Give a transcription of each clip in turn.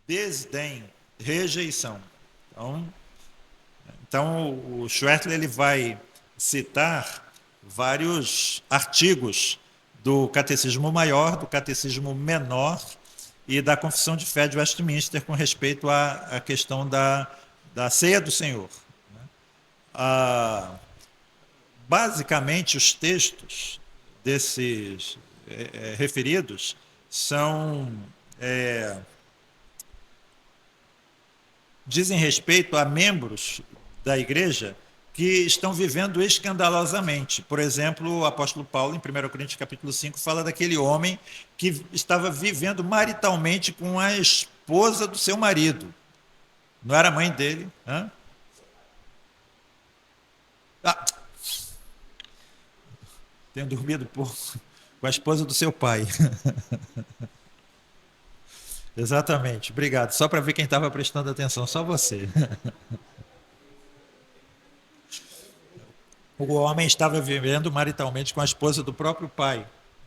desdém, rejeição. Então o Schwertler ele vai citar vários artigos do Catecismo Maior, do Catecismo Menor e da Confissão de Fé de Westminster com respeito à questão da ceia do Senhor. Basicamente, os textos desses referidos são dizem respeito a membros da igreja que estão vivendo escandalosamente. Por exemplo, o apóstolo Paulo, em 1 Coríntios capítulo 5, fala daquele homem que estava vivendo maritalmente com a esposa do seu marido. Não era a mãe dele? Tenho dormido pouco com a esposa do seu pai. Exatamente, obrigado. Só para ver quem estava prestando atenção, só você. O homem estava vivendo maritalmente com a esposa do próprio pai.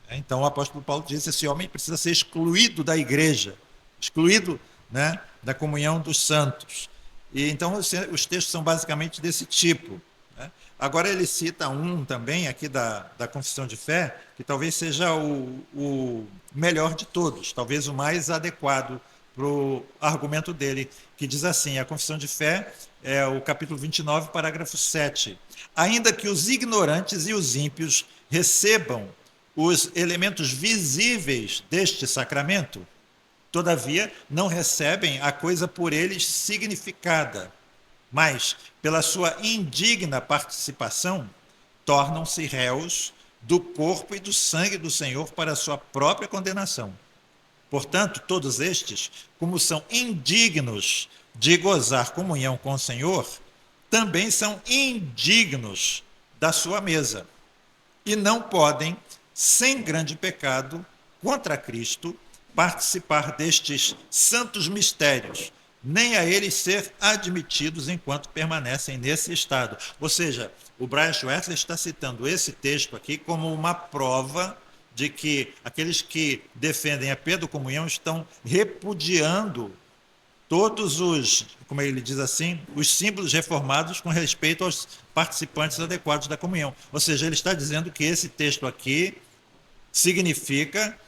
Então o apóstolo Paulo diz que esse homem precisa ser excluído da igreja, excluído, né, da comunhão dos santos. E então os textos são basicamente desse tipo. Né? Agora ele cita um também aqui da Confissão de Fé, que talvez seja o melhor de todos, talvez o mais adequado para o argumento dele, que diz assim, a Confissão de Fé é o capítulo 29, parágrafo 7. Ainda que os ignorantes e os ímpios recebam os elementos visíveis deste sacramento, todavia não recebem a coisa por eles significada, mas, pela sua indigna participação, tornam-se réus do corpo e do sangue do Senhor para a sua própria condenação. Portanto, todos estes, como são indignos de gozar comunhão com o Senhor, também são indignos da sua mesa e não podem, sem grande pecado, contra Cristo, participar destes santos mistérios, nem a eles ser admitidos enquanto permanecem nesse estado. Ou seja, o Brian Schwertler está citando esse texto aqui como uma prova de que aqueles que defendem a pedocomunhão estão repudiando todos os, como ele diz assim, os símbolos reformados com respeito aos participantes adequados da comunhão. Ou seja, ele está dizendo que esse texto aqui significa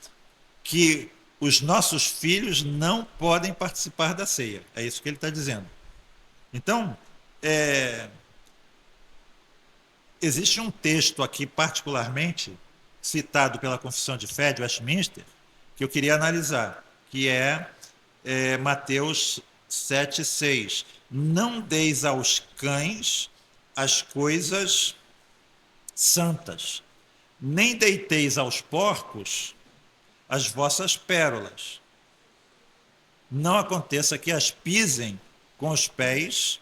que os nossos filhos não podem participar da ceia. É isso que ele está dizendo. Então, existe um texto aqui particularmente citado pela Confissão de Fé de Westminster que eu queria analisar, que é Mateus 7,6. Não deis aos cães as coisas santas, nem deiteis aos porcos as vossas pérolas. Não aconteça que as pisem com os pés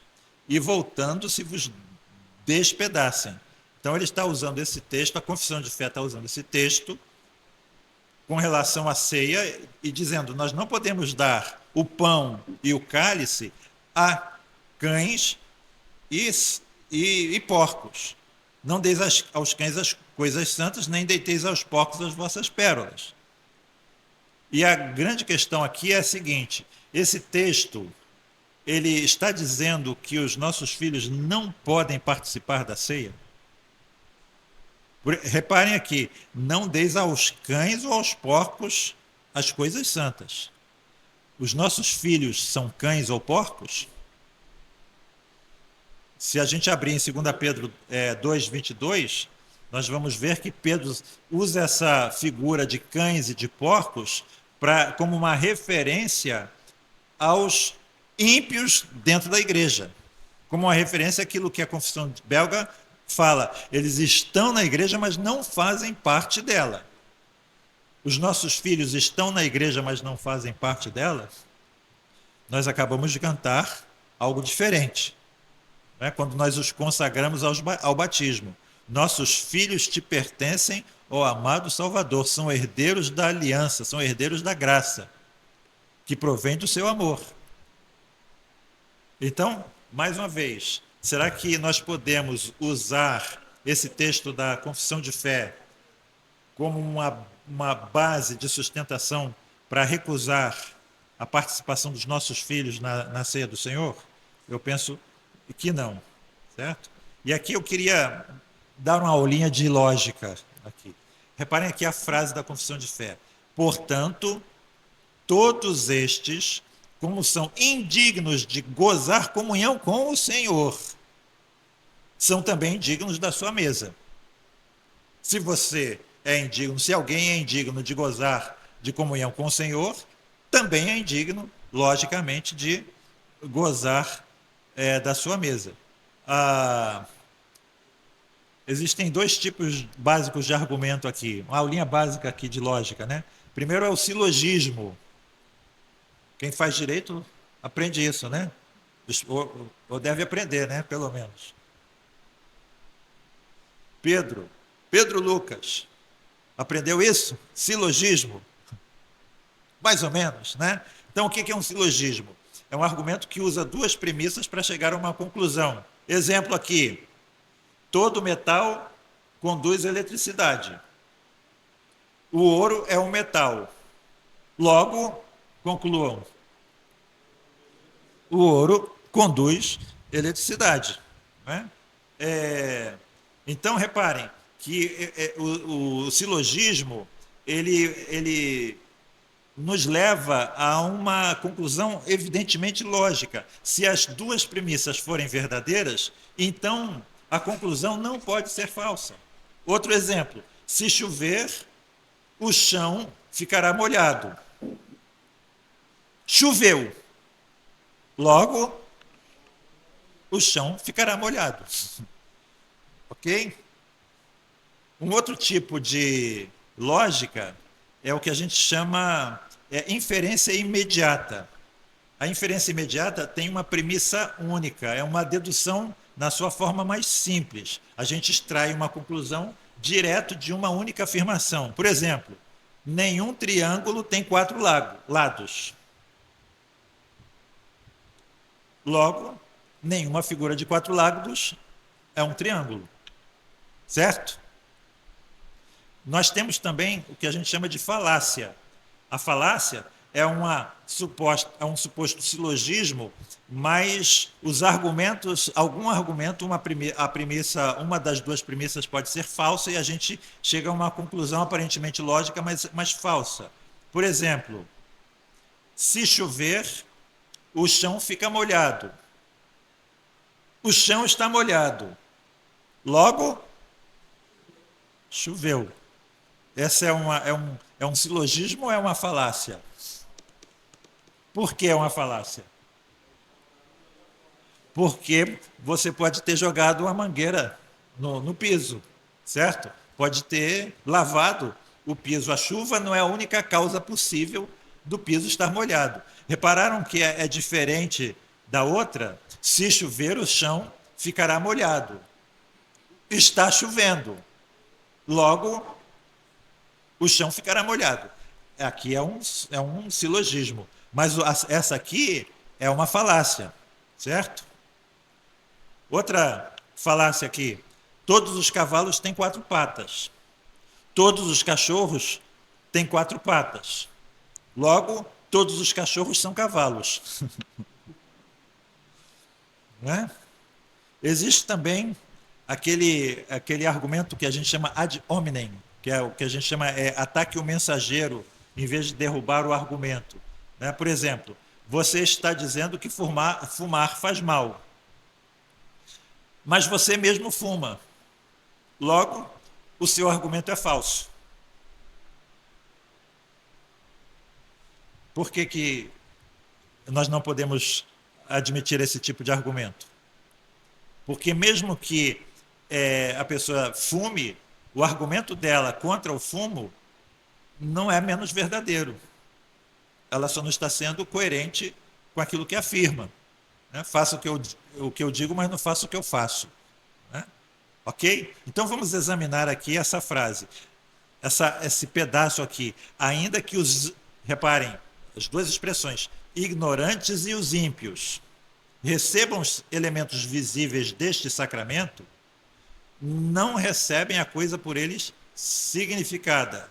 e voltando-se vos despedacem. Então ele está usando esse texto, a Confissão de Fé está usando esse texto com relação à ceia e dizendo, nós não podemos dar o pão e o cálice a cães e porcos. Não deis aos cães as coisas santas, nem deiteis aos porcos as vossas pérolas. E a grande questão aqui é a seguinte, esse texto, ele está dizendo que os nossos filhos não podem participar da ceia? Reparem aqui, não deis aos cães ou aos porcos as coisas santas. Os nossos filhos são cães ou porcos? Se a gente abrir em 2 Pedro 2,22, nós vamos ver que Pedro usa essa figura de cães e de porcos como uma referência aos ímpios dentro da igreja, como uma referência àquilo que a Confissão Belga fala, eles estão na igreja, mas não fazem parte dela. Os nossos filhos estão na igreja, mas não fazem parte dela? Nós acabamos de cantar algo diferente, né? Quando nós os consagramos ao batismo. Nossos filhos te pertencem, ó amado Salvador, são herdeiros da aliança, são herdeiros da graça, que provém do seu amor. Então, mais uma vez, será que nós podemos usar esse texto da Confissão de Fé como uma base de sustentação para recusar a participação dos nossos filhos na ceia do Senhor? Eu penso que não, certo? E aqui eu queria dar uma aulinha de lógica aqui. Reparem aqui a frase da confissão de fé. Portanto, todos estes, como são indignos de gozar comunhão com o Senhor, são também indignos da sua mesa. Se você é indigno, se alguém é indigno de gozar de comunhão com o Senhor, também é indigno, logicamente, de gozar da sua mesa. Existem dois tipos básicos de argumento aqui, uma aulinha básica aqui de lógica, né? Primeiro é o silogismo. Quem faz direito aprende isso, né? Ou deve aprender, né? Pelo menos. Pedro Lucas, aprendeu isso? Silogismo? Mais ou menos, né? Então, o que é um silogismo? É um argumento que usa duas premissas para chegar a uma conclusão. Exemplo aqui: todo metal conduz eletricidade. O ouro é um metal. Logo, concluam: o ouro conduz eletricidade. Né? Então, reparem que o silogismo ele nos leva a uma conclusão evidentemente lógica. Se as duas premissas forem verdadeiras, então a conclusão não pode ser falsa. Outro exemplo: se chover, o chão ficará molhado. Choveu. Logo, o chão ficará molhado. Ok? Um outro tipo de lógica é o que a gente chama inferência imediata. A inferência imediata tem uma premissa única, é uma dedução na sua forma mais simples. A gente extrai uma conclusão direto de uma única afirmação. Por exemplo, nenhum triângulo tem 4 lados. Logo, nenhuma figura de 4 lados é um triângulo. Certo? Nós temos também o que a gente chama de falácia. A falácia é um suposto silogismo, mas os argumentos, algum argumento, uma das duas premissas pode ser falsa e a gente chega a uma conclusão aparentemente lógica, mas falsa. Por exemplo, se chover, o chão fica molhado. O chão está molhado. Logo, choveu. Essa é um silogismo ou é uma falácia? Por que é uma falácia? Porque você pode ter jogado uma mangueira no piso, certo? Pode ter lavado o piso. A chuva não é a única causa possível do piso estar molhado. Repararam que é diferente da outra? Se chover, o chão ficará molhado. Está chovendo. Logo, o chão ficará molhado. Aqui é um silogismo. Mas essa aqui é uma falácia, certo? Outra falácia aqui: todos os cavalos têm 4 patas. Todos os cachorros têm 4 patas. Logo, todos os cachorros são cavalos. Né? Existe também aquele argumento que a gente chama ad hominem, que é o que a gente chama ataque ao mensageiro, em vez de derrubar o argumento. Né? Por exemplo, você está dizendo que fumar faz mal, mas você mesmo fuma. Logo, o seu argumento é falso. Por que nós não podemos admitir esse tipo de argumento? Porque mesmo que a pessoa fume, o argumento dela contra o fumo não é menos verdadeiro. Ela só não está sendo coerente com aquilo que afirma. Né? Faço o que eu digo, mas não faço o que eu faço. Né? Ok? Então vamos examinar aqui essa frase, esse pedaço aqui. Ainda que reparem, as duas expressões, ignorantes e os ímpios, recebam os elementos visíveis deste sacramento, não recebem a coisa por eles significada,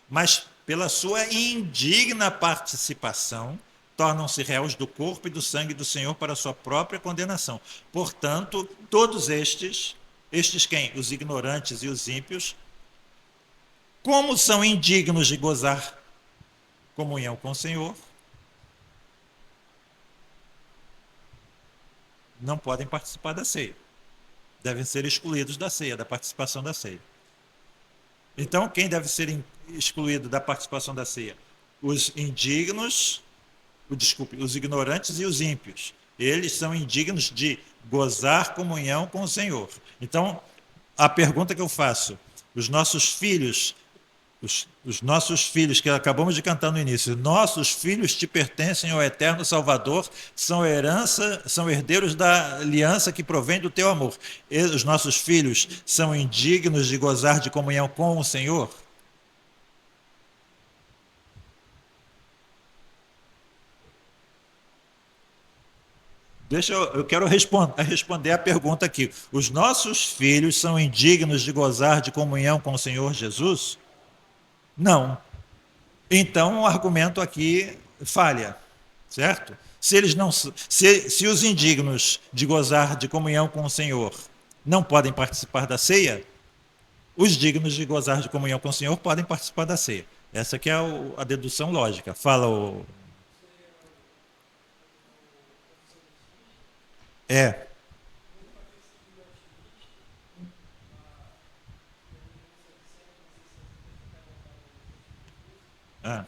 mas pela sua indigna participação, tornam-se réus do corpo e do sangue do Senhor para a sua própria condenação. Portanto, todos estes quem? Os ignorantes e os ímpios, como são indignos de gozar comunhão com o Senhor, não podem participar da ceia. Devem ser excluídos da ceia, da participação da ceia. Então, quem deve ser excluído da participação da ceia? Os indignos, os ignorantes e os ímpios. Eles são indignos de gozar comunhão com o Senhor. Então, a pergunta que eu faço, os nossos filhos que acabamos de cantar no início, nossos filhos te pertencem ao eterno Salvador, são herdeiros da aliança que provém do teu amor. Os nossos filhos são indignos de gozar de comunhão com o Senhor? Eu quero responder a pergunta aqui. Os nossos filhos são indignos de gozar de comunhão com o Senhor Jesus? Não. Então o argumento aqui falha, certo? Se eles não, se os indignos de gozar de comunhão com o Senhor não podem participar da ceia, os dignos de gozar de comunhão com o Senhor podem participar da ceia. Essa que é a dedução lógica. Fala o. É. Ah.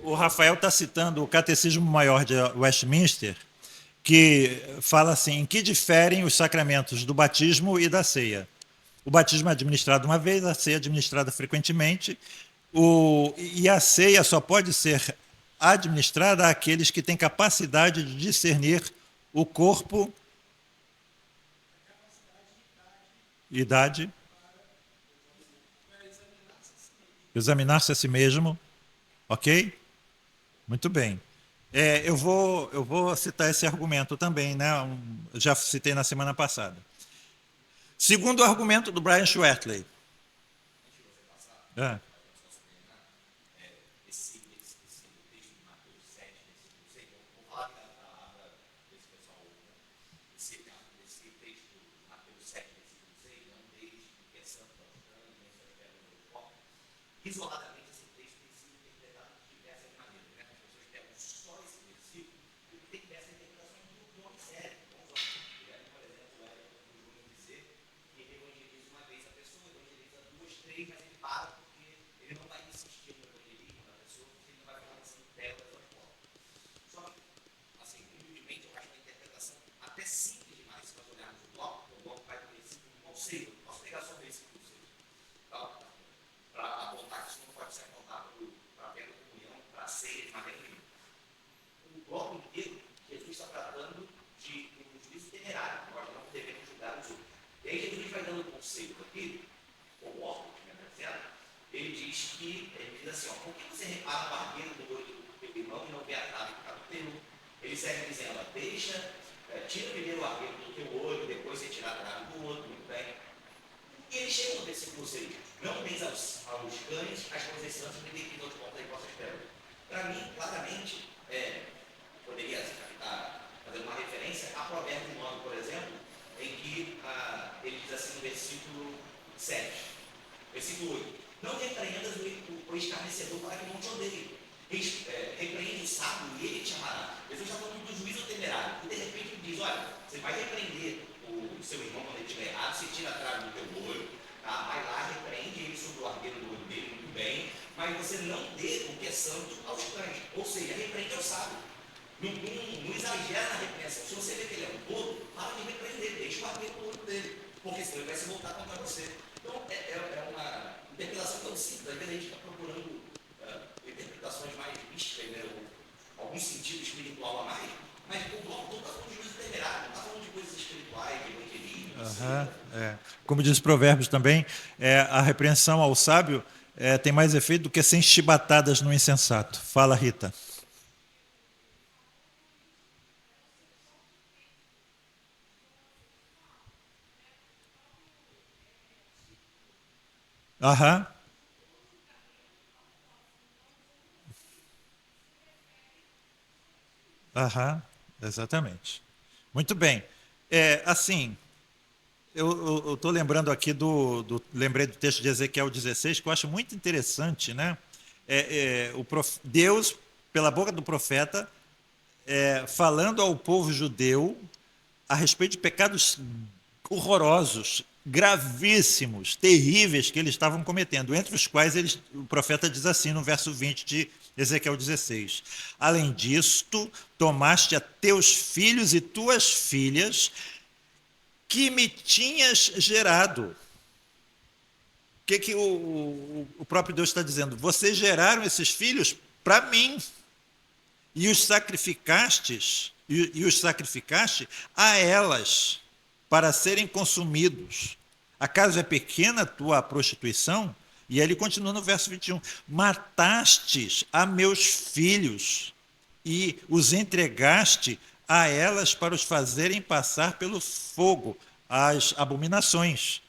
O Rafael está citando o Catecismo Maior de Westminster, que fala assim: em que diferem os sacramentos do batismo e da ceia? O batismo é administrado uma vez, a ceia é administrada frequentemente, e a ceia só pode ser administrada àqueles que têm capacidade de discernir o corpo, idade, examinar-se a si mesmo, ok? Muito bem. Eu vou citar esse argumento também, né? Já citei na semana passada. Segundo o argumento do Brian Schwertley. É. Tá? Vai lá, repreende ele sobre o argueiro do olho dele, muito bem, mas você não dê o que é santo aos cães, ou seja, repreende ao sábio. Não exagera na repreensão. Se você vê que ele é um tolo, para de repreender, deixa o argueiro do olho dele, porque senão ele vai se voltar contra você. Então, é uma interpretação tão simples, às vezes a gente está procurando interpretações mais místicas, né, ou algum sentido espiritual a mais, mas o autor está falando de juízo temerário, não está falando de coisas espirituais, de evangelismo, Aham, assim. é. Como diz Provérbios também, a repreensão ao sábio tem mais efeito do que 100 chibatadas no insensato. Fala, Rita. Aham, aham, exatamente. Muito bem. Assim, eu estou lembrando aqui lembrei do texto de Ezequiel 16, que eu acho muito interessante, né? Deus, pela boca do profeta, falando ao povo judeu a respeito de pecados horrorosos, gravíssimos, terríveis que eles estavam cometendo, entre os quais o profeta diz assim no verso 20 de Ezequiel 16: Além disto, tomaste a teus filhos e tuas filhas que me tinhas gerado. O que o próprio Deus está dizendo? Vocês geraram esses filhos para mim e os sacrificastes e os sacrificaste a elas para serem consumidos. Acaso é pequena a tua prostituição? E ele continua no verso 21. Matastes a meus filhos e os entregaste a elas para os fazerem passar pelo fogo, as abominações,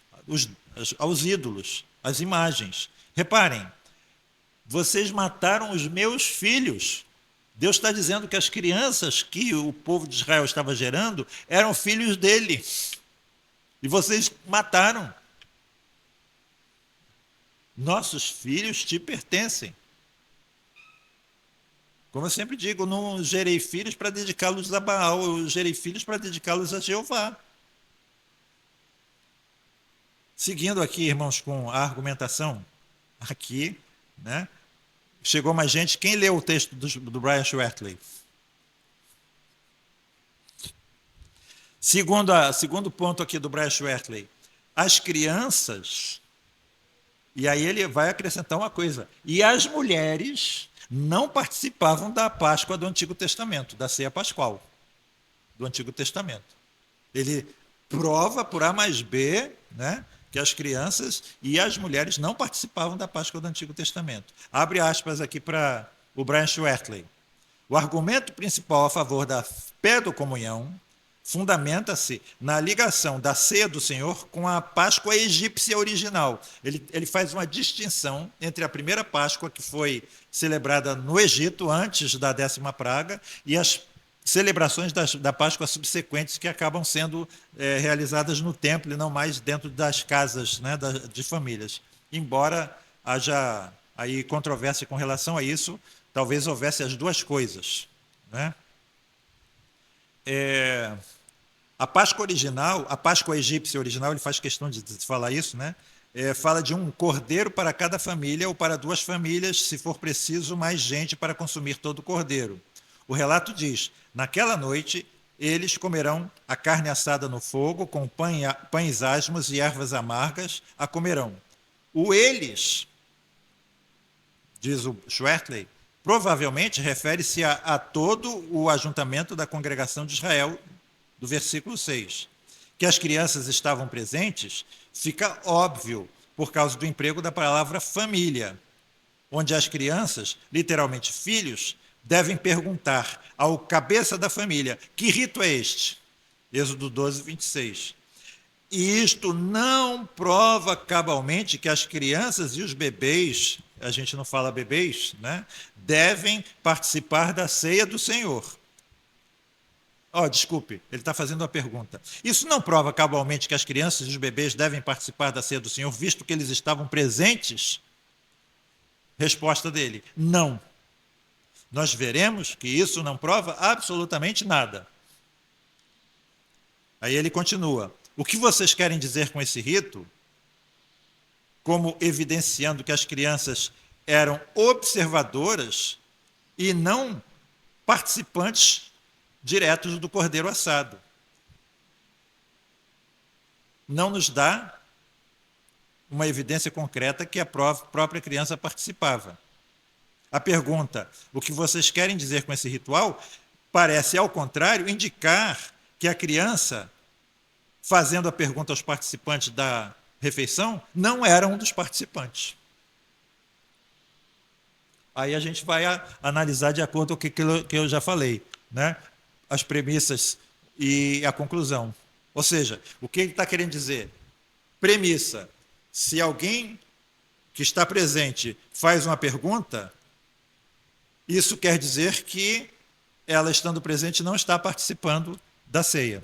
aos ídolos, as imagens. Reparem, vocês mataram os meus filhos. Deus está dizendo que as crianças que o povo de Israel estava gerando eram filhos dele. E vocês mataram. Nossos filhos te pertencem. Como eu sempre digo, eu não gerei filhos para dedicá-los a Baal, eu gerei filhos para dedicá-los a Jeová. Seguindo aqui, irmãos, com a argumentação, aqui, né? Chegou mais gente. Quem leu o texto do Brian Schwertley? Segundo ponto aqui do Brian Schwertley, as crianças, e aí ele vai acrescentar uma coisa, e as mulheres não participavam da Páscoa do Antigo Testamento, da ceia pascual do Antigo Testamento. Ele prova por A mais B, né, que as crianças e as mulheres não participavam da Páscoa do Antigo Testamento. Abre aspas aqui para o Brian Schwertley. O argumento principal a favor da pedocomunhão fundamenta-se na ligação da ceia do Senhor com a Páscoa egípcia original. Ele faz uma distinção entre a primeira Páscoa, que foi celebrada no Egito antes da 10ª praga, e as celebrações da Páscoa subsequentes que acabam sendo realizadas no templo e não mais dentro das casas, né, de famílias. Embora haja aí controvérsia com relação a isso, talvez houvesse as duas coisas, né? A Páscoa original, a Páscoa egípcia original, ele faz questão de falar isso, né? Fala de um cordeiro para cada família ou para duas famílias, se for preciso, mais gente para consumir todo o cordeiro. O relato diz: naquela noite eles comerão a carne assada no fogo, com pães asmos e ervas amargas a comerão. O eles, diz o Schwertley, provavelmente refere-se a todo o ajuntamento da congregação de Israel, do versículo 6. Que as crianças estavam presentes, fica óbvio por causa do emprego da palavra família, onde as crianças, literalmente filhos, devem perguntar ao cabeça da família: que rito é este? Êxodo 12, 26. E isto não prova cabalmente que as crianças e os bebês, a gente não fala bebês, né, devem participar da ceia do Senhor. Desculpe, ele está fazendo uma pergunta. Isso não prova cabalmente que as crianças e os bebês devem participar da ceia do Senhor, visto que eles estavam presentes? Resposta dele: não. Nós veremos que isso não prova absolutamente nada. Aí ele continua: o que vocês querem dizer com esse rito? como evidenciando que as crianças eram observadoras e não participantes diretos do cordeiro assado. Não nos dá uma evidência concreta que a própria criança participava. A pergunta, o que vocês querem dizer com esse ritual, parece, ao contrário, indicar que a criança, fazendo a pergunta aos participantes da refeição, não era um dos participantes. Aí a gente vai analisar de acordo com o que eu já falei, né? As premissas e a conclusão. Ou seja, o que ele está querendo dizer? Premissa, se alguém que está presente faz uma pergunta, isso quer dizer que ela, estando presente, não está participando da ceia.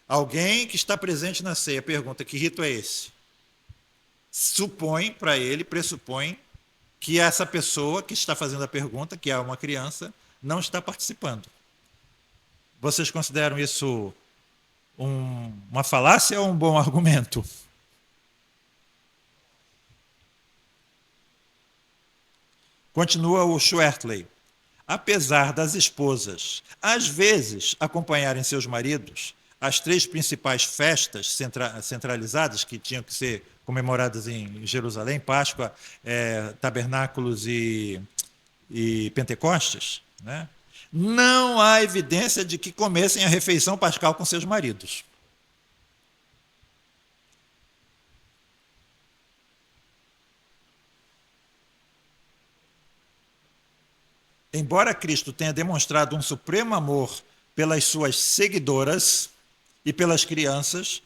Alguém que está presente na ceia pergunta: que rito é esse? Supõe para ele, pressupõe que essa pessoa que está fazendo a pergunta, que é uma criança, não está participando. Vocês consideram isso uma falácia ou um bom argumento? Continua o Schwertley. Apesar das esposas, às vezes, acompanharem seus maridos, as 3 principais festas centralizadas que tinham que ser comemoradas em Jerusalém, Páscoa, Tabernáculos e Pentecostes, né? Não há evidência de que comessem a refeição pascal com seus maridos. Embora Cristo tenha demonstrado um supremo amor pelas suas seguidoras e pelas crianças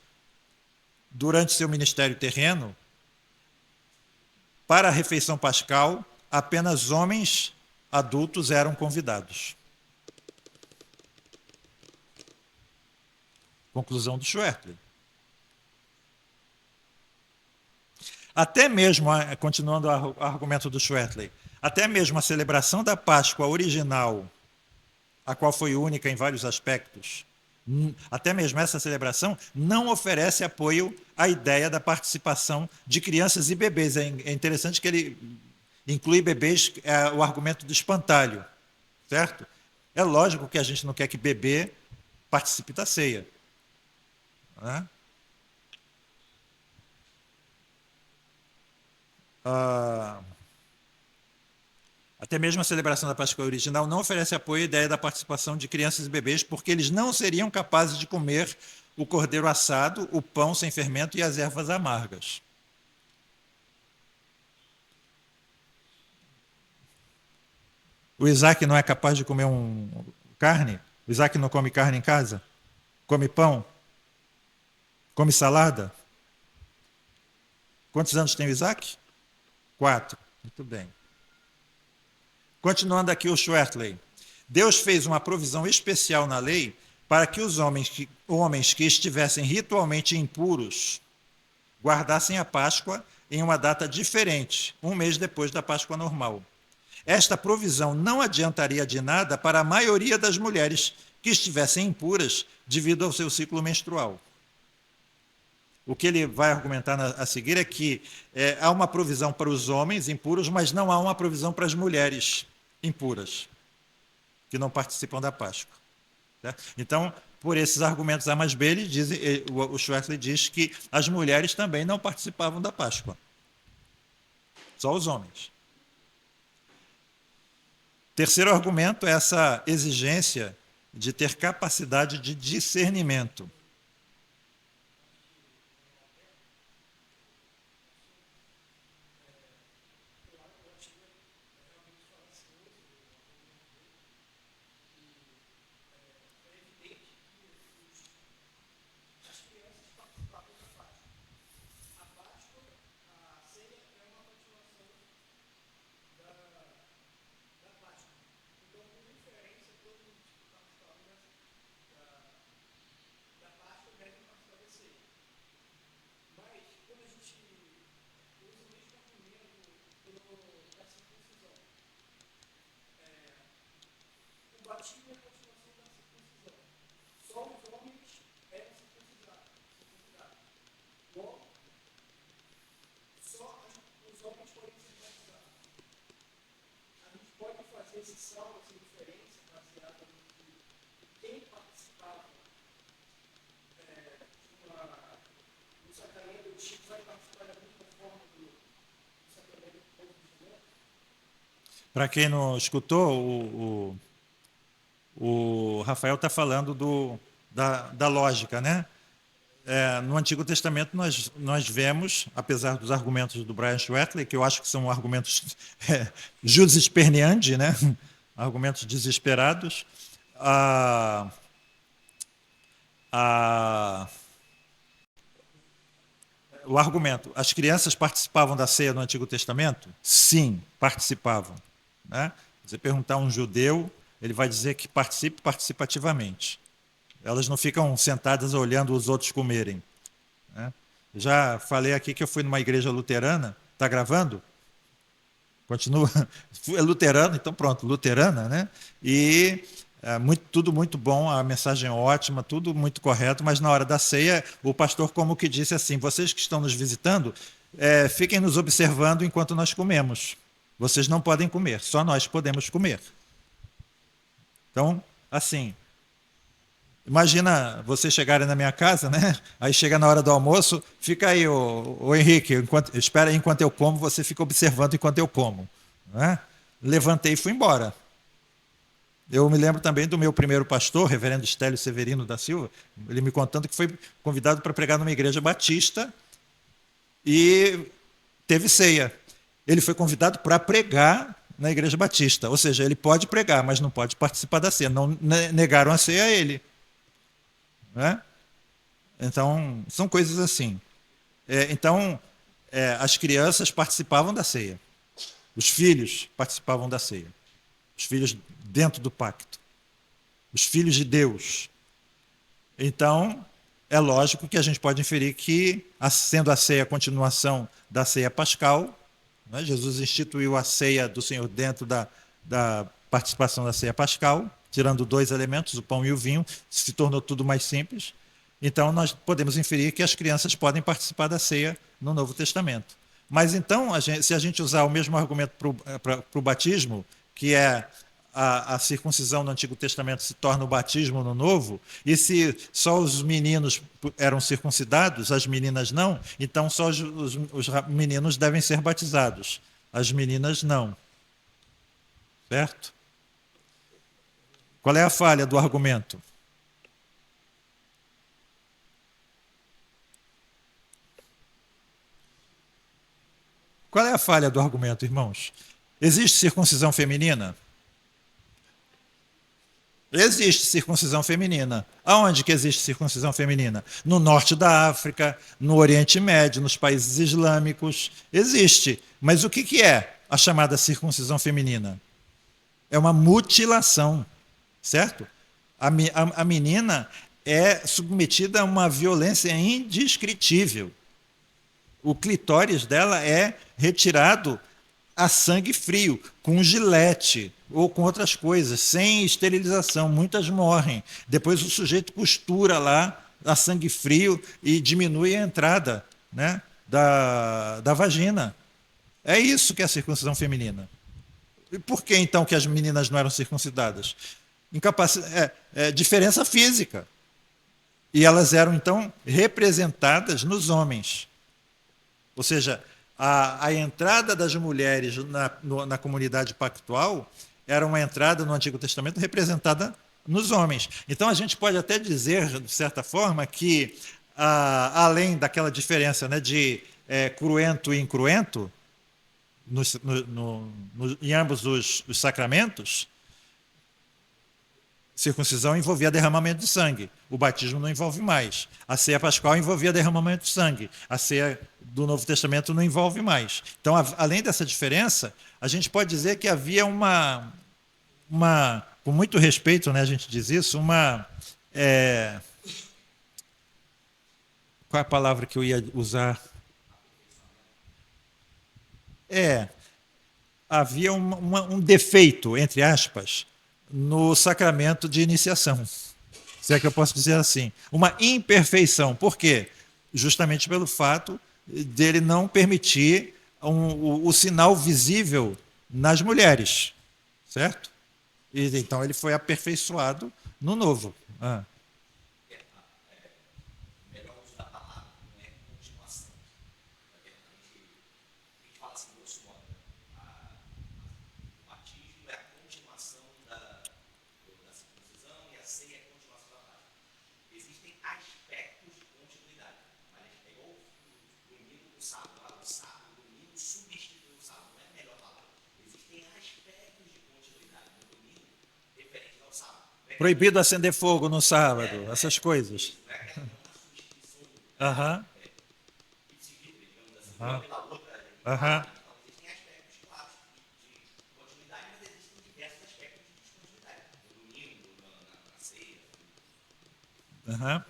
durante seu ministério terreno, para a refeição pascal, apenas homens adultos eram convidados. Conclusão do Schwertley. Até mesmo, continuando o argumento do Schwertley, até mesmo a celebração da Páscoa original, a qual foi única em vários aspectos, até mesmo essa celebração não oferece apoio à ideia da participação de crianças e bebês. É interessante que ele inclui bebês, o argumento do espantalho, certo? É lógico que a gente não quer que bebê participe da ceia, né? Até mesmo a celebração da Páscoa original não oferece apoio à ideia da participação de crianças e bebês, porque eles não seriam capazes de comer o cordeiro assado, o pão sem fermento e as ervas amargas. O Isaac não é capaz de comer carne? O Isaac não come carne em casa? Come pão? Come salada? Quantos anos tem o Isaac? 4. Muito bem. Continuando aqui o Schwertley. Deus fez uma provisão especial na lei para que os homens que estivessem ritualmente impuros guardassem a Páscoa em uma data diferente, 1 mês depois da Páscoa normal. Esta provisão não adiantaria de nada para a maioria das mulheres que estivessem impuras devido ao seu ciclo menstrual. O que ele vai argumentar a seguir é que há uma provisão para os homens impuros, mas não há uma provisão para as mulheres impuras, que não participam da Páscoa. Certo? Então, por esses argumentos A mais B, o Schwertley diz que as mulheres também não participavam da Páscoa. Só os homens. Terceiro argumento é essa exigência de ter capacidade de discernimento. Para quem não escutou, o Rafael está falando da lógica, né? No Antigo Testamento nós vemos, apesar dos argumentos do Brian Schwetley, que eu acho que são argumentos jus esperneandi, né? Argumentos desesperados, a, a, o argumento, as crianças participavam da ceia no Antigo Testamento? Sim, participavam. Né? Você perguntar a um judeu, ele vai dizer que participa participativamente. Elas não ficam sentadas olhando os outros comerem. Né? Já falei aqui que eu fui numa igreja luterana. Está gravando? Continua. É luterano, então pronto, luterana, né? E tudo muito bom, a mensagem é ótima, tudo muito correto, mas na hora da ceia, o pastor como que disse assim, vocês que estão nos visitando, fiquem nos observando enquanto nós comemos. Vocês não podem comer, só nós podemos comer. Então, assim, imagina vocês chegarem na minha casa, né? Aí chega na hora do almoço, fica aí, o Henrique, espera aí enquanto eu como, você fica observando enquanto eu como. Né? Levantei e fui embora. Eu me lembro também do meu primeiro pastor, reverendo Estélio Severino da Silva, ele me contando que foi convidado para pregar numa igreja batista e teve ceia. Ele foi convidado para pregar na igreja batista, ou seja, ele pode pregar, mas não pode participar da ceia. Não negaram a ceia a ele. Né? Então, são coisas assim. Então, as crianças participavam da ceia. Os filhos participavam da ceia. Os filhos dentro do pacto. Os filhos de Deus. Então, é lógico que a gente pode inferir que, sendo a ceia a continuação da ceia pascal, né, Jesus instituiu a ceia do Senhor dentro da participação da ceia pascal, tirando dois elementos, o pão e o vinho, se tornou tudo mais simples. Então, nós podemos inferir que as crianças podem participar da ceia no Novo Testamento. Mas então, se a gente usar o mesmo argumento para o batismo, que é a circuncisão no Antigo Testamento se torna o batismo no Novo, e se só os meninos eram circuncidados, as meninas não, então só os meninos devem ser batizados, as meninas não. Certo? Qual é a falha do argumento? Qual é a falha do argumento, irmãos? Existe circuncisão feminina? Existe circuncisão feminina. Aonde que existe circuncisão feminina? No norte da África, no Oriente Médio, nos países islâmicos. Existe. Mas o que é a chamada circuncisão feminina? É uma mutilação, certo? A menina é submetida a uma violência indescritível. O clitóris dela é retirado a sangue frio, com gilete ou com outras coisas, sem esterilização. Muitas morrem. Depois o sujeito costura lá a sangue frio e diminui a entrada, né, da vagina. É isso que é a circuncisão feminina. E por que então que as meninas não eram circuncidadas? Diferença física. E elas eram então representadas nos homens. Ou seja, a entrada das mulheres na comunidade pactual era uma entrada no Antigo Testamento representada nos homens. Então a gente pode até dizer, de certa forma, que além daquela diferença, né, de cruento e incruento, em ambos os sacramentos, circuncisão envolvia derramamento de sangue. O batismo não envolve mais. A ceia pascal envolvia derramamento de sangue. A ceia do Novo Testamento não envolve mais. Então, além dessa diferença, a gente pode dizer que havia com muito respeito, né, a gente diz isso, qual é a palavra que eu ia usar? Havia um defeito, entre aspas, no sacramento de iniciação. Se é que eu posso dizer assim. Uma imperfeição. Por quê? Justamente pelo fato dele não permitir o sinal visível nas mulheres. Certo? E, então ele foi aperfeiçoado no novo. Melhor uso da palavra, não é continuação. A gente fala assim, grosso modo, o batismo Proibido acender fogo no sábado, essas coisas. Aham, aham, aham. Existem aspectos claros de continuidade, mas existem diversos aspectos de descontinuidade. No domingo, na ceia. Aham.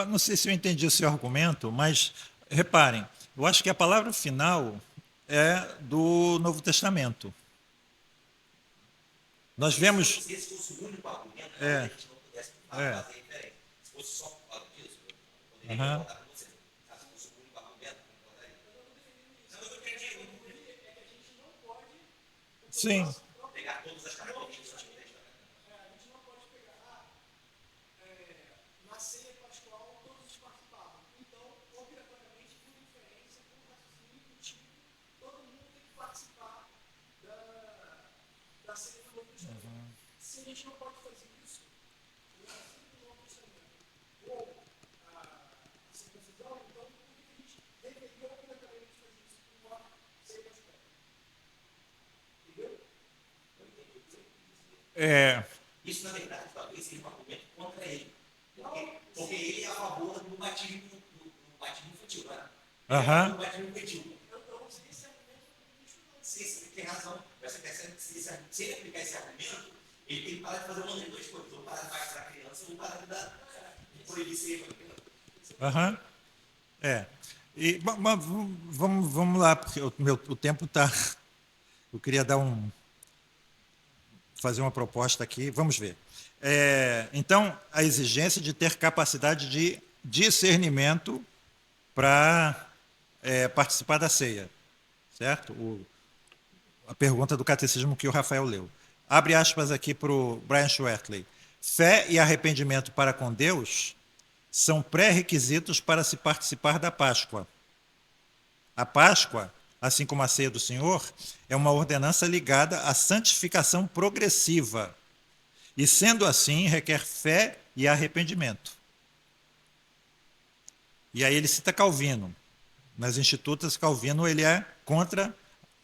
Não sei se eu entendi o seu argumento, mas reparem, eu acho que a palavra final é do Novo Testamento. Nós vemos. Se esse fosse o único argumento, É, a gente não pudesse é. fazer diferente. Se fosse só por causa disso, eu poderia Aham. concordar com você. Se fosse o único argumento, eu concordaria. Não, eu queria Sim. pegar todas as características do Antigo Testamento. É, Isso, na verdade, talvez seja um argumento contra ele. Porque ele é a favor do batismo, do batismo infantil, né? aham. Do batismo infantil. Sim, você tem razão. Mas se ele aplicar esse argumento, ele tem que parar de fazer uma das duas coisas. Ou parar de batizar a criança, ou parar de proibir ser criança. Aham. É. E, vamos lá, porque o tempo está. Eu queria fazer uma proposta aqui. Vamos ver. Então, a exigência de ter capacidade de discernimento para participar da ceia, certo? A pergunta do catecismo que o Rafael leu. Abre aspas aqui para o Brian Schwertley. Fé e arrependimento para com Deus são pré-requisitos para se participar da Páscoa. A Páscoa, assim como a ceia do Senhor, é uma ordenança ligada à santificação progressiva. E, sendo assim, requer fé e arrependimento. E aí ele cita Calvino. Nas Institutas, Calvino ele é contra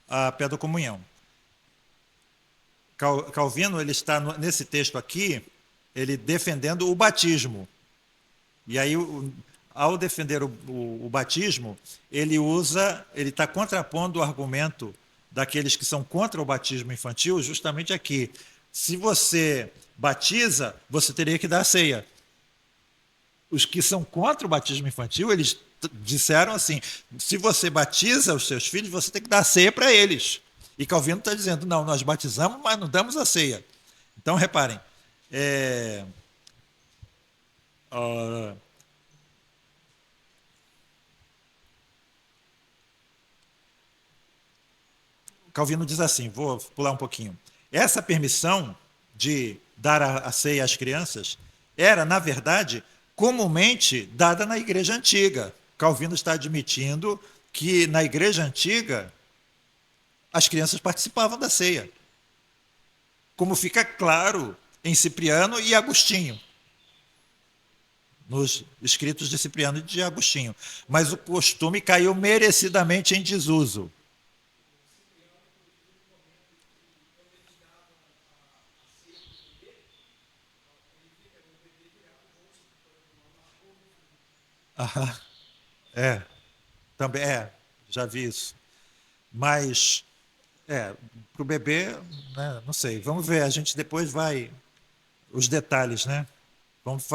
a pedocomunhão. Calvino ele está nesse texto aqui, ele defendendo o batismo. E aí, ao defender o batismo, ele está contrapondo o argumento daqueles que são contra o batismo infantil, justamente aqui. Se você batiza, você teria que dar a ceia. Os que são contra o batismo infantil, eles disseram assim: se você batiza os seus filhos, você tem que dar a ceia para eles. E Calvino está dizendo: não, nós batizamos, mas não damos a ceia. Então, reparem. Calvino diz assim, vou pular um pouquinho. Essa permissão de dar a ceia às crianças era, na verdade, comumente dada na igreja antiga. Calvino está admitindo que na igreja antiga as crianças participavam da ceia. Como fica claro em Cipriano e Agostinho, nos escritos de Cipriano e de Agostinho. Mas o costume caiu merecidamente em desuso. Aham, é, também já vi isso. Mas, para o bebê, né, não sei. Vamos ver, a gente depois vai. Os detalhes, né? Vamos,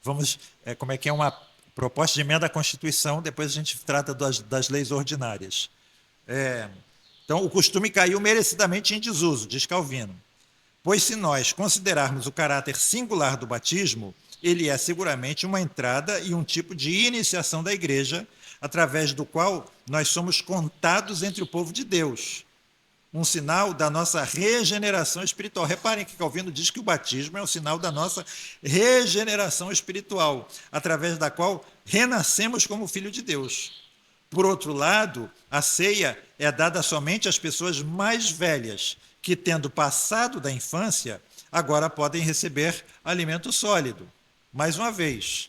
vamos como é que é uma proposta de emenda à Constituição, depois a gente trata das leis ordinárias. É, então, o costume caiu merecidamente em desuso, diz Calvino. Pois se nós considerarmos o caráter singular do batismo, ele é seguramente uma entrada e um tipo de iniciação da igreja, através do qual nós somos contados entre o povo de Deus. Um sinal da nossa regeneração espiritual. Reparem que Calvino diz que o batismo é um sinal da nossa regeneração espiritual, através da qual renascemos como filho de Deus. Por outro lado, a ceia é dada somente às pessoas mais velhas, que, tendo passado da infância, agora podem receber alimento sólido. Mais uma vez.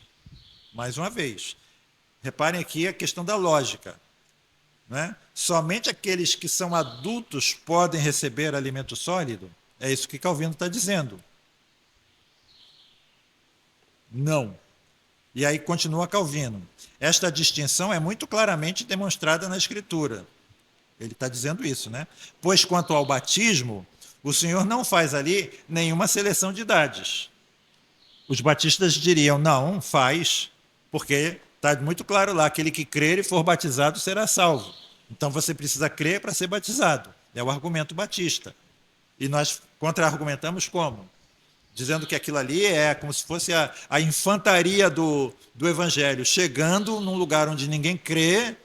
Reparem aqui a questão da lógica. Né? Somente aqueles que são adultos podem receber alimento sólido? É isso que Calvino está dizendo. Não. E aí continua Calvino. Esta distinção é muito claramente demonstrada na Escritura. Ele está dizendo isso, né? Pois quanto ao batismo, o Senhor não faz ali nenhuma seleção de idades. Os batistas diriam, não, faz, porque está muito claro lá, aquele que crer e for batizado será salvo. Então você precisa crer para ser batizado. É o argumento batista. E nós contra-argumentamos como? Dizendo que aquilo ali é como se fosse a infantaria do evangelho, chegando num lugar onde ninguém crê,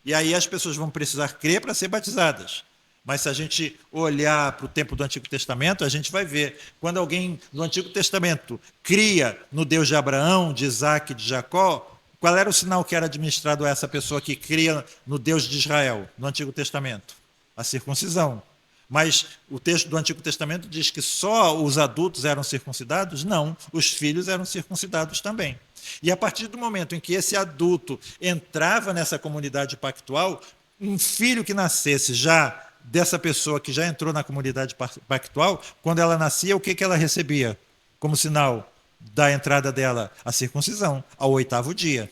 e aí as pessoas vão precisar crer para ser batizadas. Mas se a gente olhar para o tempo do Antigo Testamento, a gente vai ver, quando alguém no Antigo Testamento cria no Deus de Abraão, de Isaac e de Jacó, qual era o sinal que era administrado a essa pessoa que cria no Deus de Israel, no Antigo Testamento? A circuncisão. Mas o texto do Antigo Testamento diz que só os adultos eram circuncidados? Não, os filhos eram circuncidados também. E a partir do momento em que esse adulto entrava nessa comunidade pactual, um filho que nascesse já dessa pessoa que já entrou na comunidade pactual, quando ela nascia, o que ela recebia como sinal da entrada dela? A circuncisão, ao 8º dia.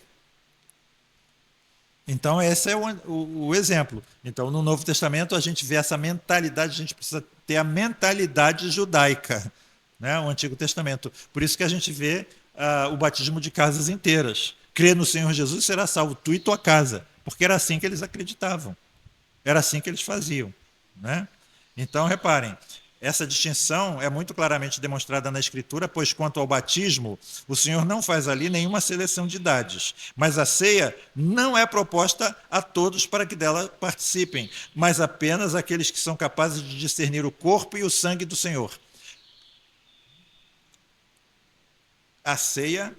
Então, esse é o exemplo. Então, no Novo Testamento, a gente vê essa mentalidade, a gente precisa ter a mentalidade judaica, né? O Antigo Testamento. Por isso que a gente vê o batismo de casas inteiras. Crê no Senhor Jesus será salvo, tu e tua casa. Porque era assim que eles acreditavam. Era assim que eles faziam. Né? Então, reparem, essa distinção é muito claramente demonstrada na Escritura, pois quanto ao batismo, o Senhor não faz ali nenhuma seleção de idades, mas a ceia não é proposta a todos para que dela participem, mas apenas aqueles que são capazes de discernir o corpo e o sangue do Senhor. A ceia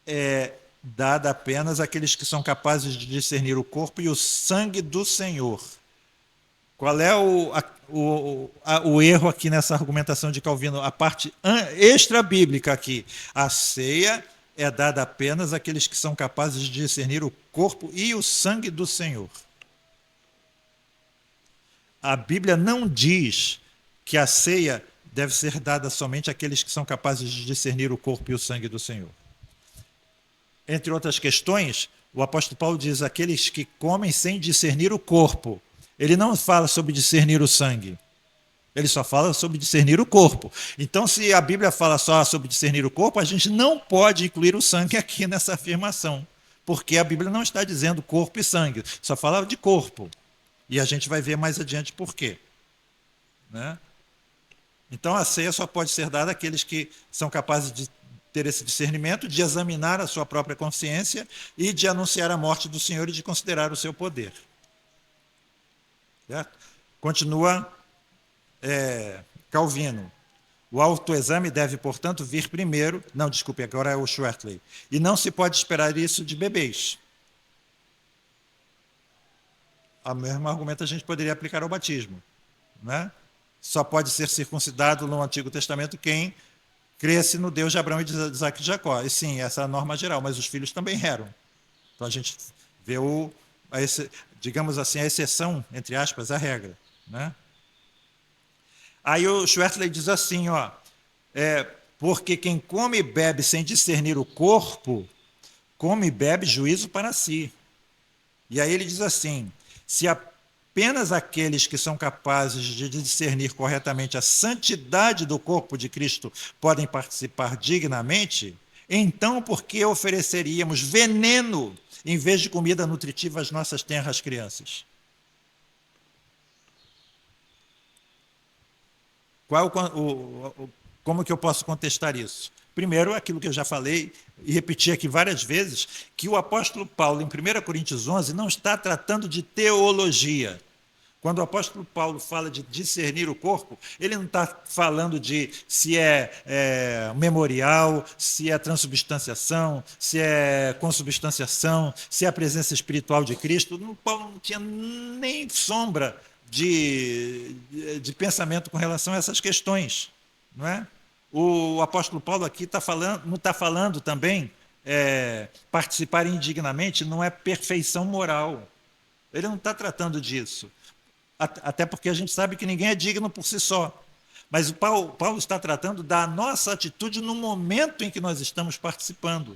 é dada apenas àqueles que são capazes de discernir o corpo e o sangue do Senhor. Qual é o erro aqui nessa argumentação de Calvino? A parte extra-bíblica aqui. A ceia é dada apenas àqueles que são capazes de discernir o corpo e o sangue do Senhor. A Bíblia não diz que a ceia deve ser dada somente àqueles que são capazes de discernir o corpo e o sangue do Senhor. Entre outras questões, o apóstolo Paulo diz aqueles que comem sem discernir o corpo. Ele não fala sobre discernir o sangue. Ele só fala sobre discernir o corpo. Então, se a Bíblia fala só sobre discernir o corpo, a gente não pode incluir o sangue aqui nessa afirmação. Porque a Bíblia não está dizendo corpo e sangue, só fala de corpo. E a gente vai ver mais adiante por quê. Né? Então, a ceia só pode ser dada àqueles que são capazes de ter esse discernimento, de examinar a sua própria consciência e de anunciar a morte do Senhor e de considerar o seu poder. Certo? Continua Calvino. O autoexame deve, portanto, vir primeiro. Não, desculpe, agora é o Schwertley. E não se pode esperar isso de bebês. O mesmo argumento a gente poderia aplicar ao batismo. Né? Só pode ser circuncidado no Antigo Testamento quem cresce no Deus de Abraão e de Isaac e de Jacó. E sim, essa é a norma geral, mas os filhos também eram. Então a gente vê digamos assim, a exceção, entre aspas, a regra. Né? Aí o Schwertley diz assim, porque quem come e bebe sem discernir o corpo, come e bebe juízo para si. E aí ele diz assim: se apenas aqueles que são capazes de discernir corretamente a santidade do corpo de Cristo podem participar dignamente, então por que ofereceríamos veneno em vez de comida nutritiva às nossas tenras crianças? Como que eu posso contestar isso? Primeiro, aquilo que eu já falei e repeti aqui várias vezes, que o apóstolo Paulo, em 1 Coríntios 11, não está tratando de teologia. Quando o apóstolo Paulo fala de discernir o corpo, ele não está falando de se é memorial, se é transubstanciação, se é consubstanciação, se é a presença espiritual de Cristo. Paulo não tinha nem sombra de pensamento com relação a essas questões. Não é? O apóstolo Paulo aqui não está falando também, participar indignamente não é perfeição moral. Ele não está tratando disso. Até porque a gente sabe que ninguém é digno por si só. Mas o Paulo está tratando da nossa atitude no momento em que nós estamos participando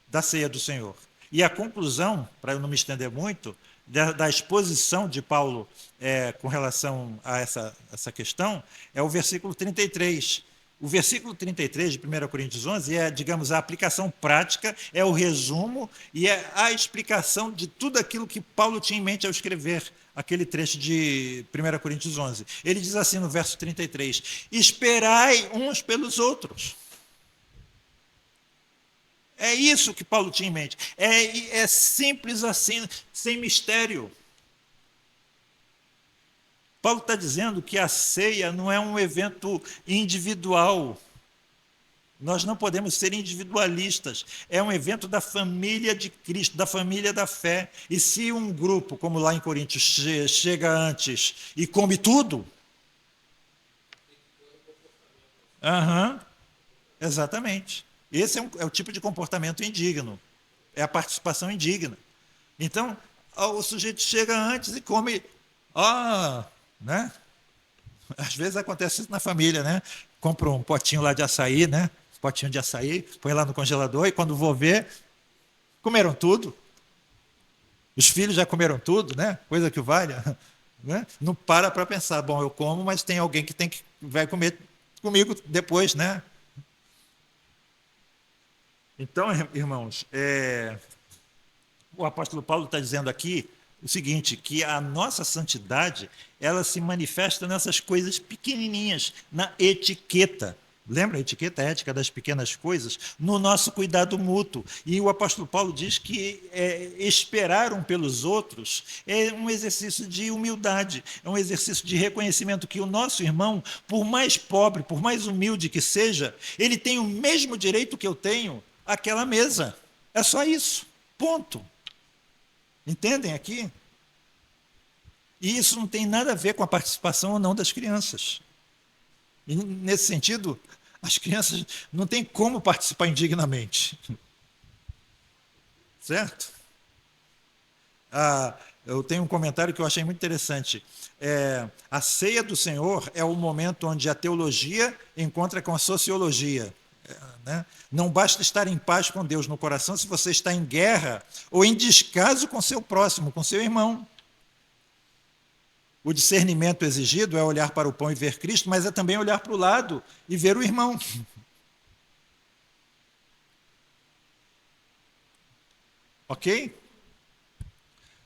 da ceia do Senhor. E a conclusão, para eu não me estender muito, da exposição de Paulo com relação a essa questão, é o versículo 33. O versículo 33 de 1 Coríntios 11 é, digamos, a aplicação prática, é o resumo e é a explicação de tudo aquilo que Paulo tinha em mente ao escrever aquele trecho de 1 Coríntios 11. Ele diz assim no verso 33, esperai uns pelos outros. É isso que Paulo tinha em mente. É simples assim, sem mistério. Paulo está dizendo que a ceia não é um evento individual. Nós não podemos ser individualistas. É um evento da família de Cristo, da família da fé. E se um grupo, como lá em Coríntios, chega antes e come tudo... exatamente. Esse é o tipo de comportamento indigno. É a participação indigna. Então, o sujeito chega antes e come... né? Às vezes acontece isso na família, né? Compra um potinho lá de açaí, né? Potinho de açaí, põe lá no congelador e quando vou ver, comeram tudo. Os filhos já comeram tudo, né? Coisa que vale. Né? Não para pensar, bom, eu como, mas tem alguém que vai comer comigo depois, né? Então, irmãos, o apóstolo Paulo está dizendo aqui o seguinte, que a nossa santidade, ela se manifesta nessas coisas pequenininhas, na etiqueta. Lembra a etiqueta, a ética das pequenas coisas? No nosso cuidado mútuo. E o apóstolo Paulo diz que esperar um pelos outros é um exercício de humildade, é um exercício de reconhecimento que o nosso irmão, por mais pobre, por mais humilde que seja, ele tem o mesmo direito que eu tenho àquela mesa. É só isso. Ponto. Entendem aqui? E isso não tem nada a ver com a participação ou não das crianças. E, nesse sentido, as crianças não têm como participar indignamente. Certo? Eu tenho um comentário que eu achei muito interessante. A ceia do Senhor é o momento onde a teologia encontra com a sociologia. Né? Não basta estar em paz com Deus no coração se você está em guerra ou em descaso com seu próximo, com seu irmão. O discernimento exigido é olhar para o pão e ver Cristo, mas é também olhar para o lado e ver o irmão. Ok?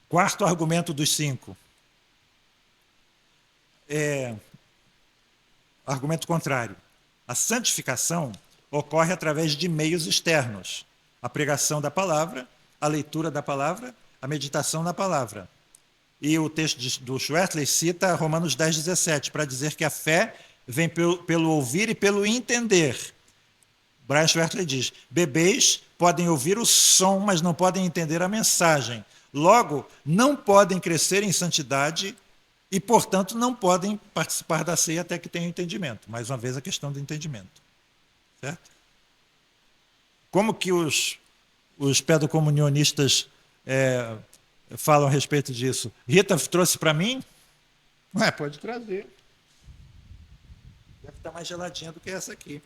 Quarto argumento dos 5. Argumento contrário. A santificação ocorre através de meios externos. A pregação da palavra, a leitura da palavra, a meditação na palavra. E o texto do Schwertley cita Romanos 10:17, para dizer que a fé vem pelo ouvir e pelo entender. Brian Schwertley diz, bebês podem ouvir o som, mas não podem entender a mensagem. Logo, não podem crescer em santidade e, portanto, não podem participar da ceia até que tenham entendimento. Mais uma vez, a questão do entendimento. Certo? Como que os pedocomunionistas falam a respeito disso? Rita trouxe para mim? Pode trazer. Deve estar mais geladinha do que essa aqui.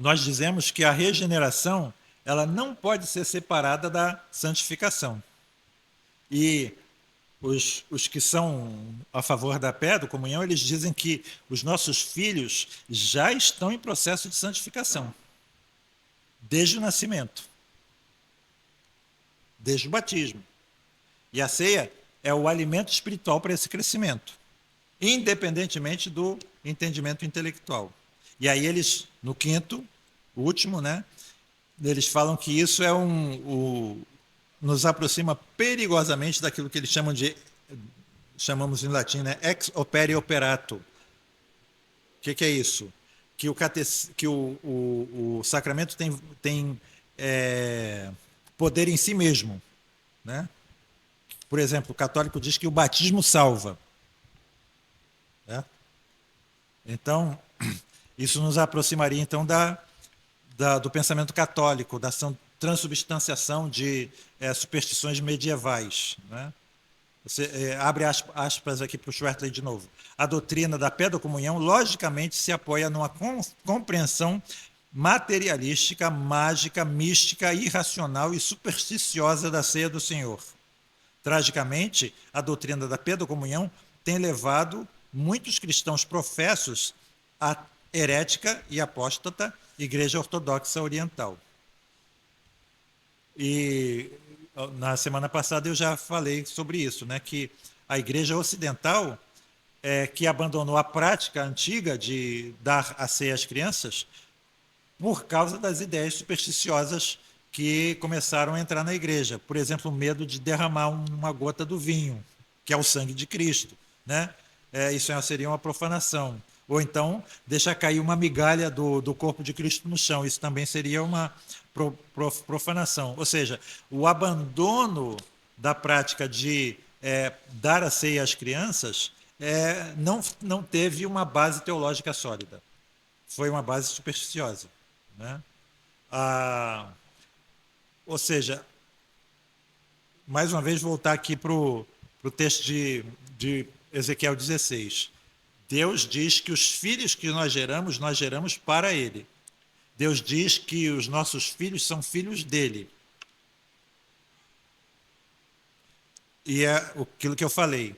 nós dizemos que a regeneração ela não pode ser separada da santificação. E os que são a favor da comunhão, eles dizem que os nossos filhos já estão em processo de santificação, desde o nascimento, desde o batismo. E a ceia é o alimento espiritual para esse crescimento, independentemente do entendimento intelectual. E aí eles, no quinto, o último, né, eles falam que isso é nos aproxima perigosamente daquilo que eles chamamos em latim, né, ex opere operato. O que é isso? Que o sacramento tem poder em si mesmo, né? Por exemplo, o católico diz que o batismo salva, né? Então, isso nos aproximaria então do pensamento católico, da transubstanciação de superstições medievais, né? Você abre aspas aqui para o Schwertley de novo. A doutrina da pedocomunhão, logicamente, se apoia numa compreensão materialística, mágica, mística, irracional e supersticiosa da ceia do Senhor. Tragicamente, a doutrina da pedocomunhão tem levado muitos cristãos professos à herética e apóstata Igreja Ortodoxa Oriental. E na semana passada eu já falei sobre isso, né, que a Igreja Ocidental que abandonou a prática antiga de dar a ceia às crianças por causa das ideias supersticiosas que começaram a entrar na igreja. Por exemplo, o medo de derramar uma gota do vinho, que é o sangue de Cristo, né? Isso seria uma profanação. Ou então, deixar cair uma migalha do corpo de Cristo no chão. Isso também seria uma profanação. Ou seja, o abandono da prática de dar a ceia às crianças não teve uma base teológica sólida. Foi uma base supersticiosa, né? Ou seja, mais uma vez voltar aqui para o texto de Ezequiel 16. Deus diz que os filhos que nós geramos para Ele. Deus diz que os nossos filhos são filhos dele. E é aquilo que eu falei,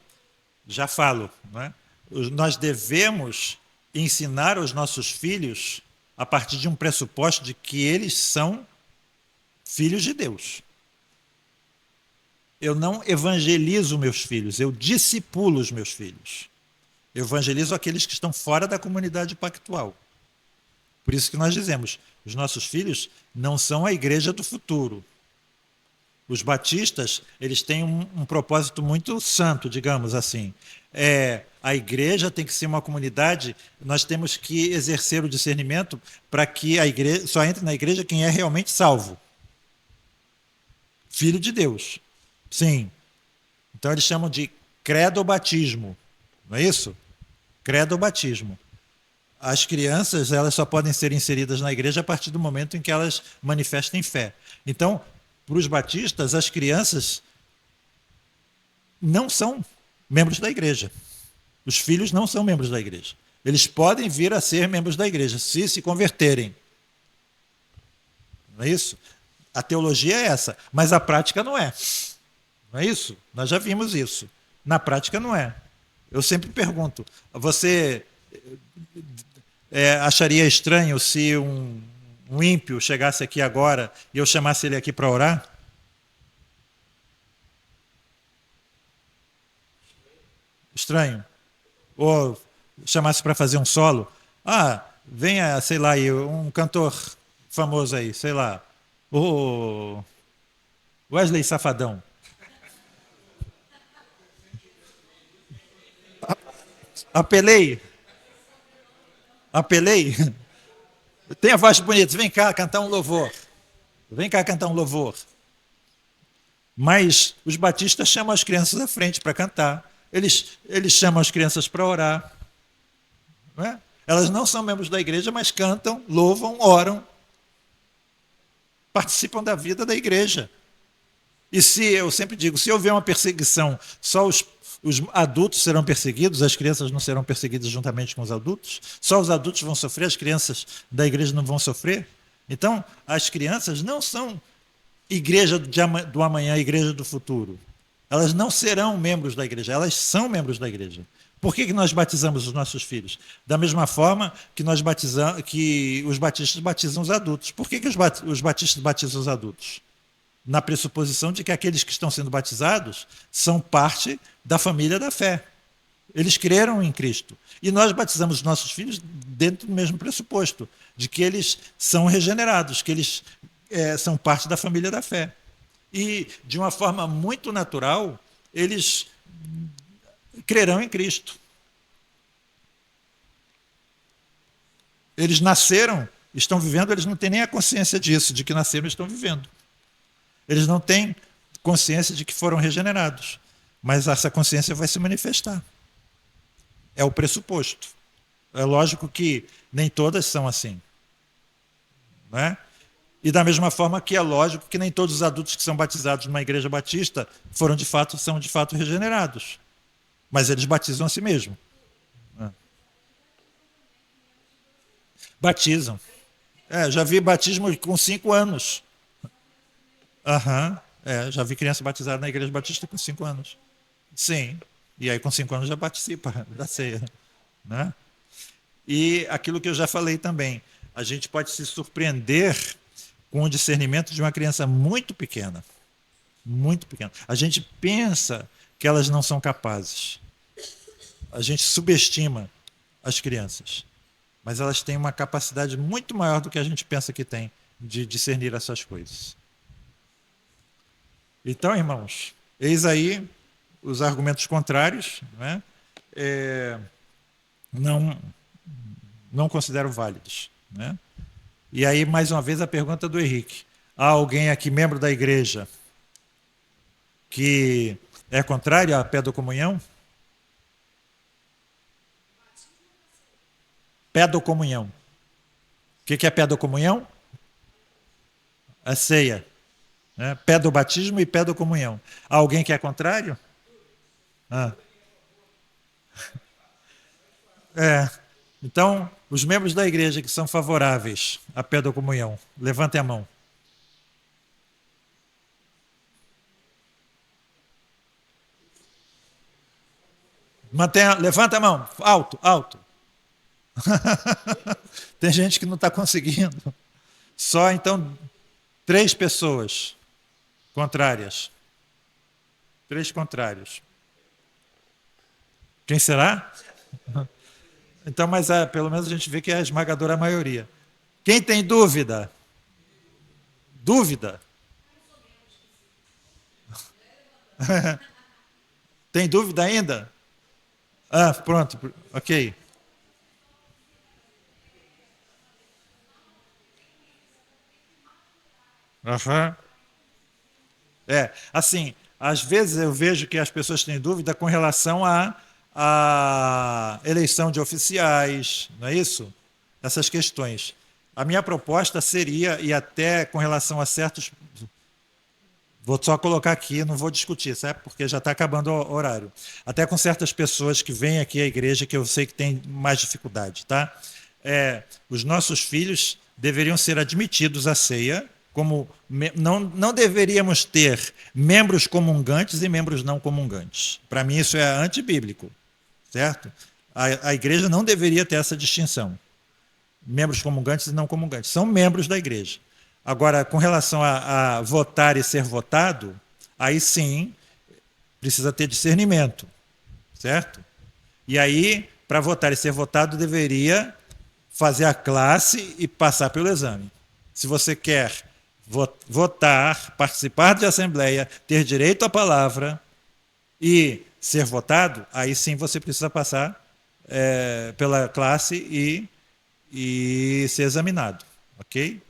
já falo, né? Nós devemos ensinar aos nossos filhos a partir de um pressuposto de que eles são filhos de Deus. Eu não evangelizo meus filhos, eu discipulo os meus filhos. Eu evangelizo aqueles que estão fora da comunidade pactual. Por isso que nós dizemos, os nossos filhos não são a igreja do futuro. Os batistas, eles têm um propósito muito santo, digamos assim. A igreja tem que ser uma comunidade, nós temos que exercer o discernimento para que a igreja, só entre na igreja quem é realmente salvo. Filho de Deus. Sim. Então eles chamam de credobatismo. Não é isso? Credobatismo. As crianças, elas só podem ser inseridas na igreja a partir do momento em que elas manifestem fé. Então, para os batistas, as crianças não são membros da igreja. Os filhos não são membros da igreja. Eles podem vir a ser membros da igreja, se converterem. Não é isso? A teologia é essa, mas a prática não é. Não é isso? Nós já vimos isso. Na prática não é. Eu sempre pergunto, você acharia estranho se um ímpio chegasse aqui agora e eu chamasse ele aqui para orar? Estranho. Ou chamasse para fazer um solo? Venha, sei lá, um cantor famoso aí, sei lá, o Wesley Safadão. Apelei. Tem a voz bonita, vem cá cantar um louvor. Mas os batistas chamam as crianças à frente para cantar. Eles chamam as crianças para orar. Não é? Elas não são membros da igreja, mas cantam, louvam, oram. Participam da vida da igreja. E eu sempre digo, se houver uma perseguição, só Os adultos serão perseguidos, as crianças não serão perseguidas juntamente com os adultos? Só os adultos vão sofrer, as crianças da igreja não vão sofrer? Então, as crianças não são igreja do amanhã, igreja do futuro. Elas não serão membros da igreja, elas são membros da igreja. Por que nós batizamos os nossos filhos? Da mesma forma que que os batistas batizam os adultos. Por que os batistas batizam os adultos? Na pressuposição de que aqueles que estão sendo batizados são parte da família da fé. Eles creram em Cristo. E nós batizamos os nossos filhos dentro do mesmo pressuposto, de que eles são regenerados, que eles são parte da família da fé. E, de uma forma muito natural, eles crerão em Cristo. Eles nasceram, estão vivendo, eles não têm nem a consciência disso, de que nasceram e estão vivendo. Eles não têm consciência de que foram regenerados, mas essa consciência vai se manifestar. É o pressuposto. É lógico que nem todas são assim. Não é? E da mesma forma que é lógico que nem todos os adultos que são batizados numa igreja batista são de fato regenerados. Mas eles batizam a si mesmos. Batizam. Já vi batismo com 5 anos. Já vi criança batizada na igreja batista com 5 anos. Sim. E aí com 5 anos já participa da ceia. Né? E aquilo que eu já falei também, a gente pode se surpreender com o discernimento de uma criança muito pequena. Muito pequena. A gente pensa que elas não são capazes. A gente subestima as crianças. Mas elas têm uma capacidade muito maior do que a gente pensa que tem de discernir essas coisas. Então, irmãos, eis aí os argumentos contrários, né? Não considero válidos. Né? E aí, mais uma vez, a pergunta do Henrique. Há alguém aqui, membro da igreja, que é contrário à pedocomunhão? Pedocomunhão. O que é pedocomunhão? A ceia. Né? Pedobatismo e pedocomunhão. Há alguém que é contrário? Então, os membros da igreja que são favoráveis à pedocomunhão, levantem a mão. Levanta a mão, alto, alto. Tem gente que não está conseguindo. Só, então, 3 pessoas contrárias. 3 contrários. Quem será? Então, mas pelo menos a gente vê que é a esmagadora maioria. Quem tem dúvida? Dúvida? Tem dúvida ainda? Pronto, ok. Assim, às vezes eu vejo que as pessoas têm dúvida com relação à eleição de oficiais, não é isso? Essas questões. A minha proposta seria, e até com relação a certos... Vou só colocar aqui, não vou discutir, sabe? Porque já está acabando o horário. Até com certas pessoas que vêm aqui à igreja, que eu sei que tem mais dificuldade, tá? Os nossos filhos deveriam ser admitidos à ceia, como não deveríamos ter membros comungantes e membros não comungantes. Para mim isso é antibíblico, certo? A igreja não deveria ter essa distinção. Membros comungantes e não comungantes. São membros da igreja. Agora, com relação a votar e ser votado, aí sim precisa ter discernimento, certo? E aí, para votar e ser votado, deveria fazer a classe e passar pelo exame. Se você quer votar, participar de assembleia, ter direito à palavra e ser votado, aí sim você precisa passar pela classe e ser examinado, ok?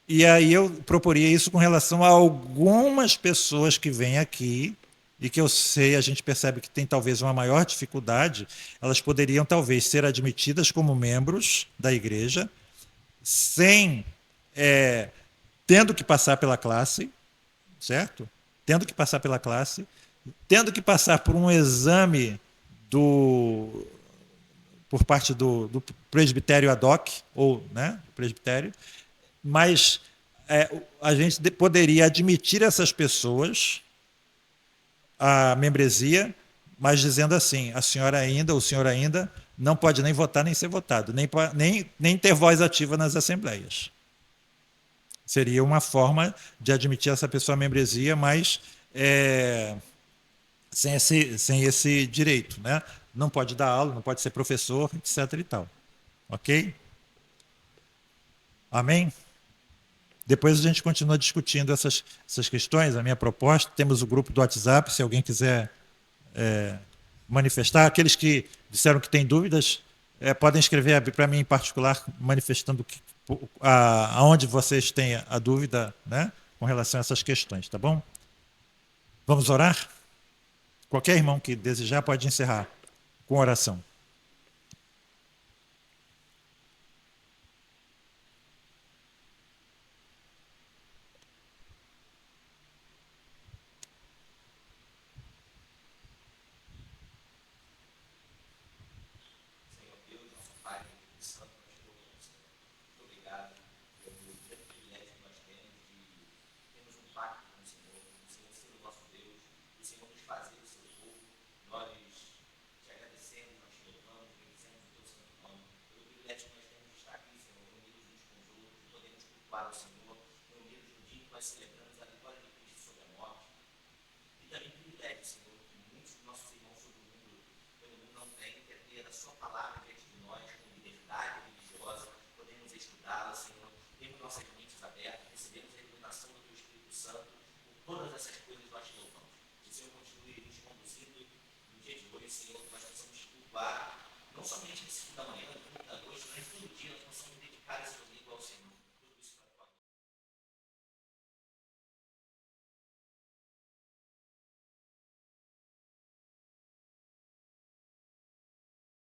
E aí eu proporia isso com relação a algumas pessoas que vêm aqui e que eu sei, a gente percebe que tem talvez uma maior dificuldade, elas poderiam talvez ser admitidas como membros da igreja sem... tendo que passar pela classe, certo? Tendo que passar pela classe tendo que passar por um exame por parte do presbitério ad hoc, ou né, presbitério, mas a gente poderia admitir essas pessoas à membresia, mas dizendo assim, a senhora ainda, o senhor ainda, não pode nem votar nem ser votado, nem ter voz ativa nas assembleias. Seria uma forma de admitir essa pessoa à membresia, mas sem esse direito. Né? Não pode dar aula, não pode ser professor, etc. e tal. Ok? Amém? Depois a gente continua discutindo essas questões, a minha proposta. Temos o grupo do WhatsApp, se alguém quiser manifestar. Aqueles que disseram que têm dúvidas, podem escrever para mim em particular, manifestando aonde vocês têm a dúvida, né, com relação a essas questões, tá bom? Vamos orar? Qualquer irmão que desejar pode encerrar com oração. Senhor Deus, nosso Pai, Santo, nós te louvamos, Senhor. Muito obrigado pelo privilégio que nós temos de termos um pacto com o Senhor ser o nosso Deus, o Senhor nos fazer o seu povo. Nós te agradecemos, nós te louvamos, bendizemos o teu santo nome, pelo privilégio que nós temos de estar aqui, Senhor, reunidos uns com os outros, e podemos cultuar o Senhor, reunidos no dia em que nós celebramos a vitória de Cristo sobre a morte. E também privilégio, Senhor, que muitos dos nossos irmãos sobre o mundo, pelo mundo não têm, que é ter a sua palavra diante de nós, com liberdade religiosa, podemos estudá-la, Senhor, temos nossas mentes abertas, recebemos a iluminação do Teu Espírito Santo, por todas essas coisas nós te louvamos. Que o Senhor continue nos conduzindo no dia de hoje, Senhor, que nós possamos cultuar, não somente